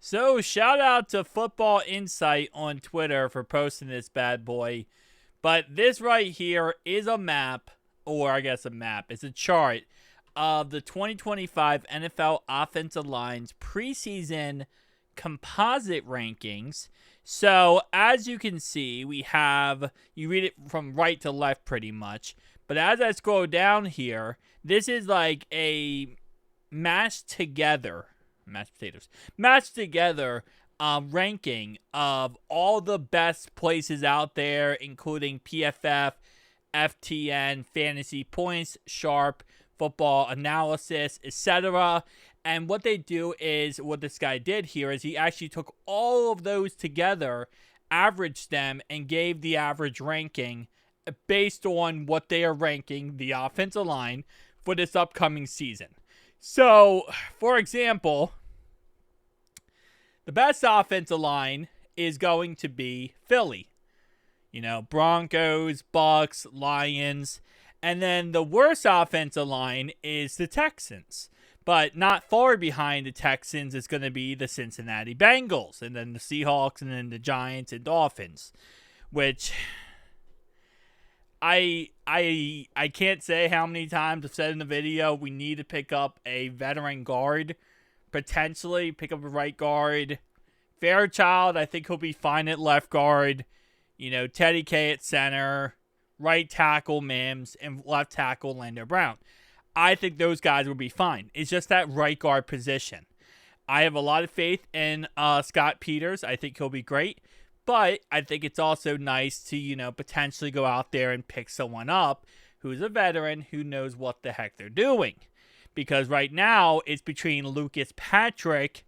So, shout out to Football Insight on Twitter for posting this bad boy. But this right here is a map, or I guess a map. It's a chart of the 2025 NFL offensive lines preseason composite rankings. So, as you can see, we have, you read it from right to left pretty much. But as I scroll down here, this is like a mashed together ranking of all the best places out there, including PFF, FTN, Fantasy Points, Sharp, Football Analysis, etc. And what they do is, what this guy did here is he actually took all of those together, averaged them, and gave the average ranking based on what they are ranking the offensive line for this upcoming season. So, for example, the best offensive line is going to be Philly. Broncos, Bucks, Lions. And then the worst offensive line is the Texans. But not far behind the Texans is going to be the Cincinnati Bengals. And then the Seahawks, and then the Giants and Dolphins. Which I can't say how many times I've said in the video, we need to pick up a veteran guard. Potentially pick up a right guard. Fairchild, I think he'll be fine at left guard. Teddy K at center. Right tackle Mims. And left tackle Lander Brown. I think those guys will be fine. It's just that right guard position. I have a lot of faith in Scott Peters. I think he'll be great. But I think it's also nice to, potentially go out there and pick someone up who's a veteran who knows what the heck they're doing. Because right now, it's between Lucas Patrick,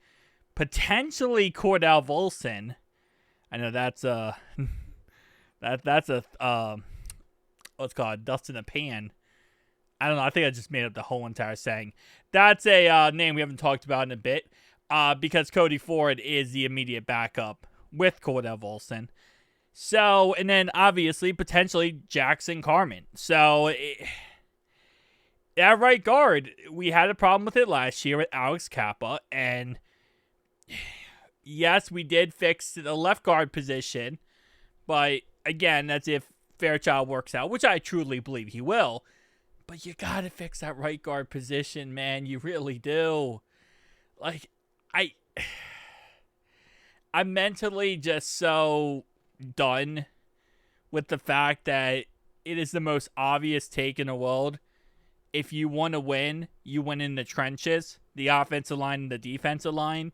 potentially Cordell Volson. I know that's a what's called dust in a pan. I don't know. I think I just made up the whole entire saying. That's a name we haven't talked about in a bit. Because Cody Ford is the immediate backup with Cordell Volson. So, and then obviously, potentially Jackson Carman. So, at right guard, we had a problem with it last year with Alex Kappa. And yes, we did fix the left guard position. But again, that's if Fairchild works out, which I truly believe he will. But you got to fix that right guard position, man. You really do. Like, I'm mentally just so done with the fact that it is the most obvious take in the world. If you want to win, you win in the trenches, the offensive line and the defensive line.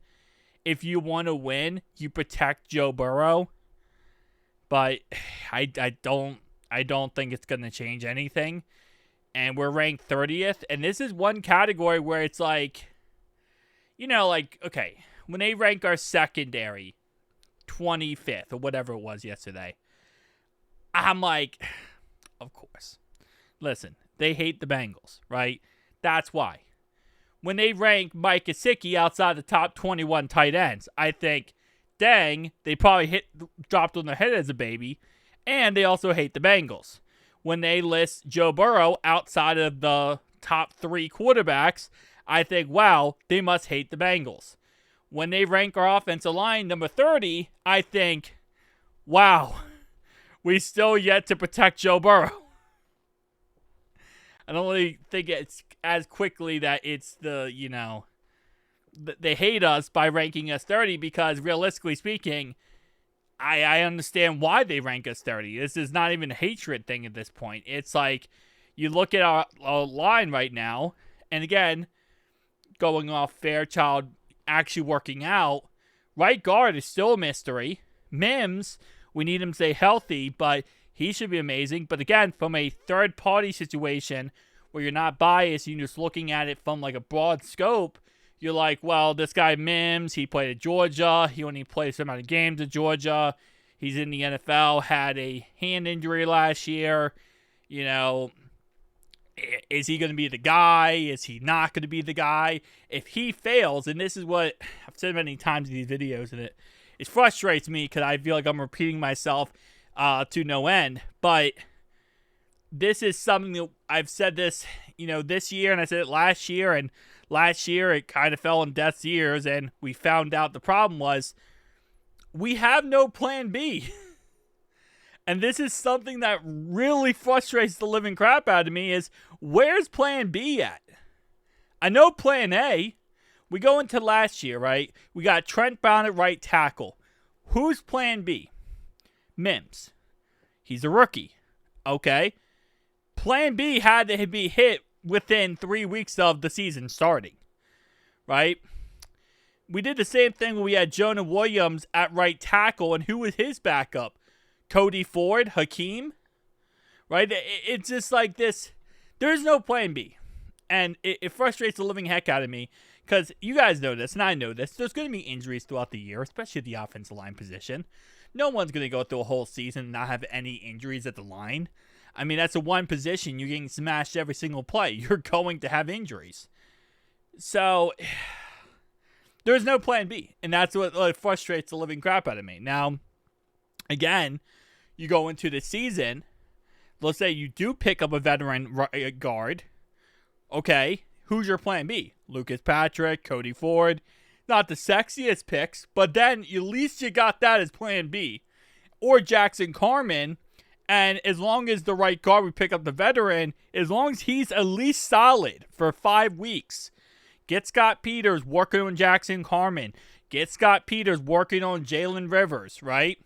If you want to win, you protect Joe Burrow. But I don't think it's going to change anything. And we're ranked 30th. And this is one category where it's like, okay, when they rank our secondary 25th or whatever it was yesterday, I'm like, of course. Listen, they hate the Bengals, right? That's why. When they rank Mike Gesicki outside the top 21 tight ends, I think, dang, they probably dropped on their head as a baby. And they also hate the Bengals. When they list Joe Burrow outside of the top 3 quarterbacks, I think, wow, they must hate the Bengals. When they rank our offensive line number 30, I think, wow, we still yet to protect Joe Burrow. I don't really think it's as quickly that it's they hate us by ranking us 30, because realistically speaking, I understand why they rank us 30. This is not even a hatred thing at this point. It's like, you look at our line right now, and again, going off Fairchild actually working out, right guard is still a mystery. Mims, we need him to stay healthy, but he should be amazing. But again, from a third-party situation where you're not biased, you're just looking at it from like a broad scope, you're like, well, this guy Mims, he played at Georgia. He only played some amount of games at Georgia. He's in the NFL, had a hand injury last year. Is he going to be the guy? Is he not going to be the guy? If he fails, and this is what I've said many times in these videos, and it frustrates me because I feel like I'm repeating myself to no end. But this is something that I've said this, this year, and I said it last year, and last year it kind of fell on deaf ears, and we found out the problem was we have no plan B. And this is something that really frustrates the living crap out of me is, where's plan B at? I know plan A. We go into last year, right? We got Trent Brown at right tackle. Who's plan B? Mims. He's a rookie. Okay. Plan B had to be hit within 3 weeks of the season starting. Right? We did the same thing when we had Jonah Williams at right tackle, and who was his backup? Cody Ford, Hakeem? Right? It's just like this. There's no plan B. And it frustrates the living heck out of me, because you guys know this, and I know this. There's going to be injuries throughout the year, especially at the offensive line position. No one's going to go through a whole season and not have any injuries at the line. I mean, that's the one position you're getting smashed every single play. You're going to have injuries. So, there's no plan B. And that's what frustrates the living crap out of me. Now, again, you go into the season. Let's say you do pick up a veteran guard. Okay, who's your plan B? Lucas Patrick, Cody Ford. Not the sexiest picks, but then at least you got that as plan B. Or Jackson Carman. And as long as the right guard, we pick up the veteran, as long as he's at least solid for 5 weeks. Get Scott Peters working on Jackson Carman. Get Scott Peters working on Jalen Rivers, right?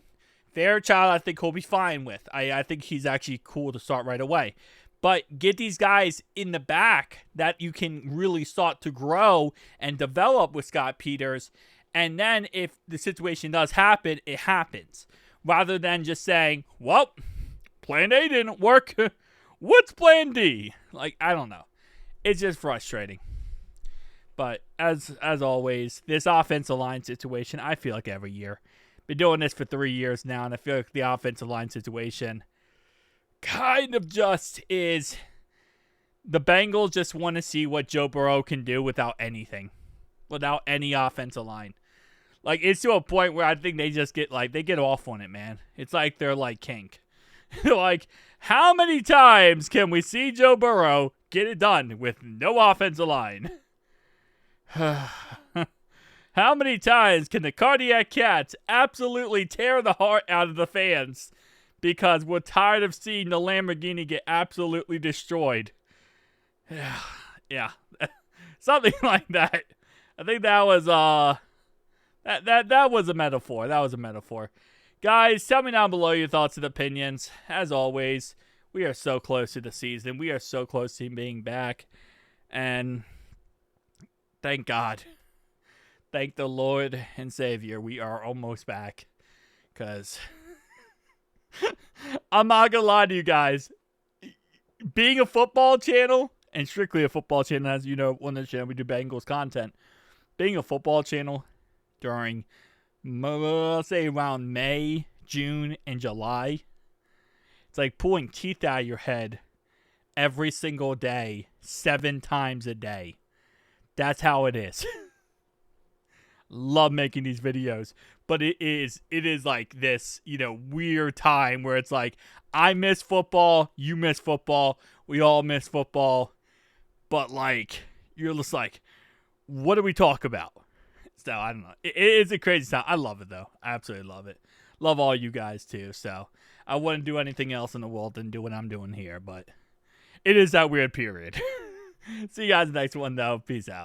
Fairchild, I think he'll be fine with. I think he's actually cool to start right away. But get these guys in the back that you can really start to grow and develop with Scott Peters. And then if the situation does happen, it happens. Rather than just saying, well, plan A didn't work. What's plan D? Like, I don't know. It's just frustrating. But as always, this offensive line situation, I feel like every year. Been doing this for 3 years now, and I feel like the offensive line situation kind of just is, the Bengals just want to see what Joe Burrow can do without anything. Without any offensive line. Like, it's to a point where I think they just get, like, they get off on it, man. It's like they're like kink. Like, how many times can we see Joe Burrow get it done with no offensive line? How many times can the Cardiac Cats absolutely tear the heart out of the fans because we're tired of seeing the Lamborghini get absolutely destroyed? Yeah. Something like that. I think that was that was a metaphor. That was a metaphor. Guys, tell me down below your thoughts and opinions. As always, we are so close to the season. We are so close to being back. And thank God. Thank the Lord and Savior. We are almost back. Because I'm not going to lie to you guys. Being a football channel, and strictly a football channel, as you know, on this channel we do Bengals content. Being a football channel during, let's say, around May, June, and July, it's like pulling teeth out of your head every single day, 7 times a day. That's how it is. Love making these videos, but it is like this, weird time where it's like, I miss football, you miss football, we all miss football, but like, you're just like, what do we talk about? So, I don't know. It is a crazy time. I love it, though. I absolutely love it. Love all you guys, too. So, I wouldn't do anything else in the world than do what I'm doing here, but it is that weird period. See you guys next one, though. Peace out.